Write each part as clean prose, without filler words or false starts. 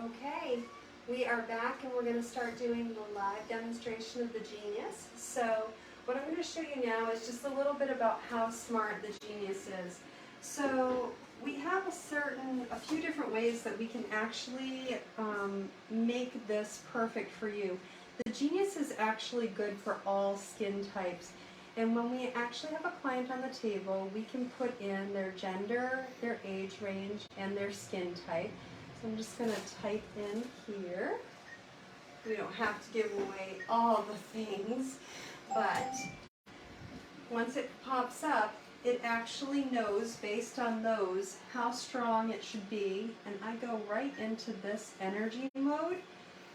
Okay, we are back and we're going to start doing the live demonstration of the Genius. So what I'm going to show you now is just a little bit about how smart the Genius is. So we have a few different ways that we can actually make this perfect for you. The Genius is actually good for all skin types. And when we actually have a client on the table, we can put in their gender, their age range, and their skin type. So I'm just going to type in here. We don't have to give away all the things, but once it pops up, it actually knows, based on those, how strong it should be. And I go right into this energy mode,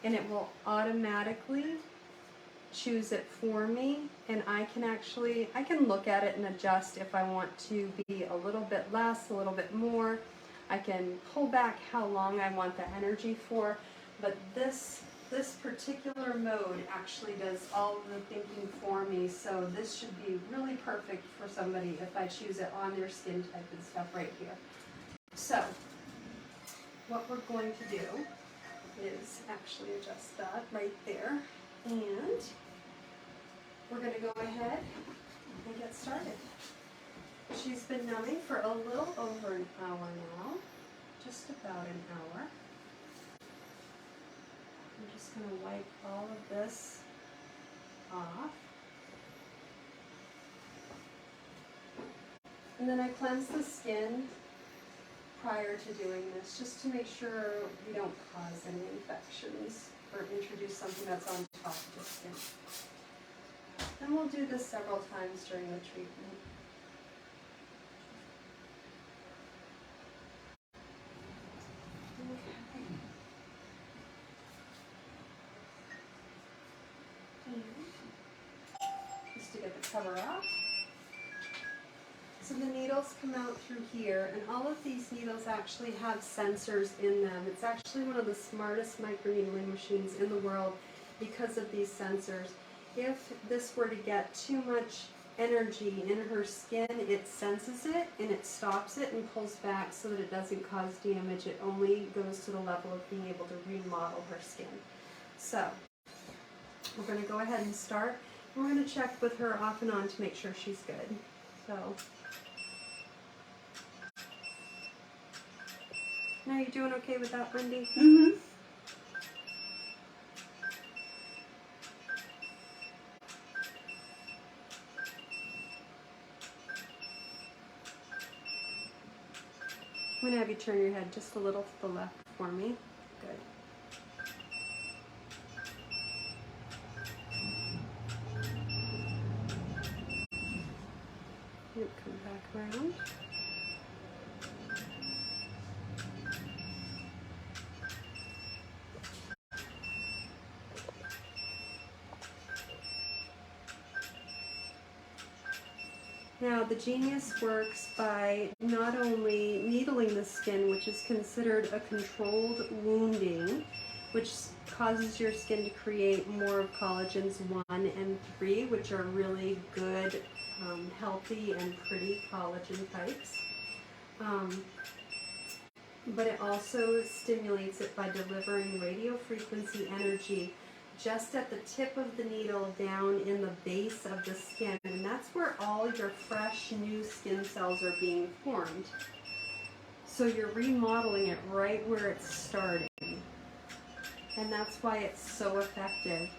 and it will automatically choose it for me. And I can look at it and adjust if I want to be a little bit less, a little bit more. I can pull back how long I want the energy for, but this particular mode actually does all of the thinking for me, so this should be really perfect for somebody if I choose it on their skin type and stuff right here. So, what we're going to do is actually adjust that right there, and we're going to go ahead and get started. She's been numbing for a little over an hour now, just about an hour. I'm just going to wipe all of this off. And then I cleanse the skin prior to doing this, just to make sure we don't cause any infections or introduce something that's on top of the skin. And we'll do this several times during the treatment. Just to get the cover off. So the needles come out through here, and all of these needles actually have sensors in them. It's actually one of the smartest microneedling machines in the world because of these sensors. If this were to get too much energy in her skin, it senses it and it stops it and pulls back so that it doesn't cause damage. It only goes to the level of being able to remodel her skin. So we're going to go ahead and start. We're going to check with her off and on to make sure she's good. So now, you doing okay with that, Wendy? Mm-hmm. I'm going to have you turn your head just a little to the left for me. Good. Yep, come back around. Now, the Genius works by not only needling the skin, which is considered a controlled wounding, which causes your skin to create more of collagens 1 and 3, which are really good, healthy and pretty collagen types. But it also stimulates it by delivering radiofrequency energy just at the tip of the needle down in the base of the skin, and that's where all your fresh new skin cells are being formed. So you're remodeling it right where it's starting, and that's why it's so effective.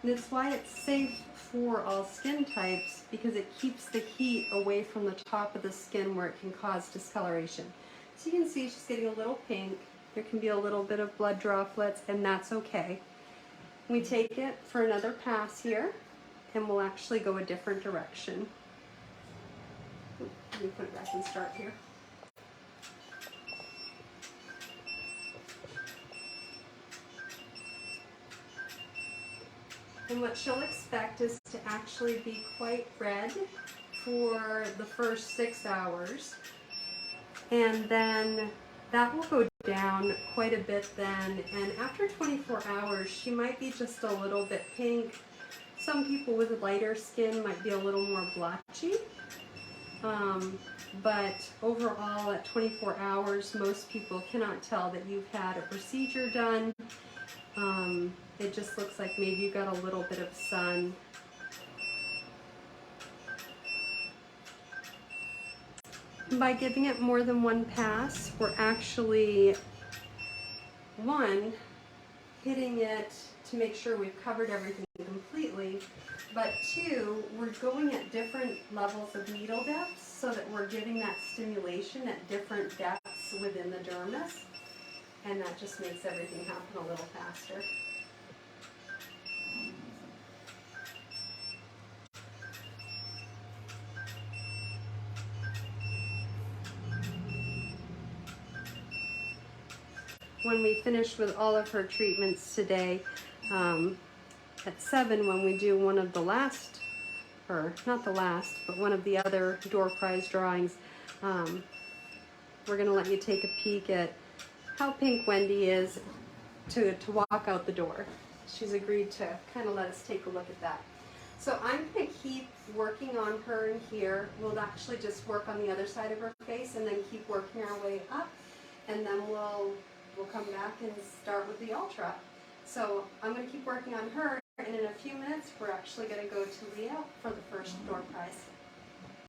And it's why it's safe for all skin types, because it keeps the heat away from the top of the skin where it can cause discoloration. So you can see she's getting a little pink. There can be a little bit of blood droplets, and that's okay. We take it for another pass here, and we'll actually go a different direction. Let me put it back and start here. And what she'll expect is to actually be quite red for the first 6 hours, and then that will go down quite a bit then, and after 24 hours she might be just a little bit pink. Some people with lighter skin might be a little more blotchy, but overall at 24 hours, most people cannot tell that you've had a procedure done. It just looks like maybe you got a little bit of sun. By giving it more than one pass, we're actually, one, hitting it to make sure we've covered everything completely, but two, we're going at different levels of needle depths so that we're giving that stimulation at different depths within the dermis, and that just makes everything happen a little faster. When we finish with all of her treatments today, at 7, when we do one of the last, or not the last, but one of the other door prize drawings, we're going to let you take a peek at how pink Wendy is to walk out the door. She's agreed to kind of let us take a look at that. So I'm going to keep working on her in here. We'll actually just work on the other side of her face and then keep working our way up, and then we'll come back and start with the ultra. So I'm going to keep working on her, and in a few minutes we're actually going to go to Leah for the first door prize.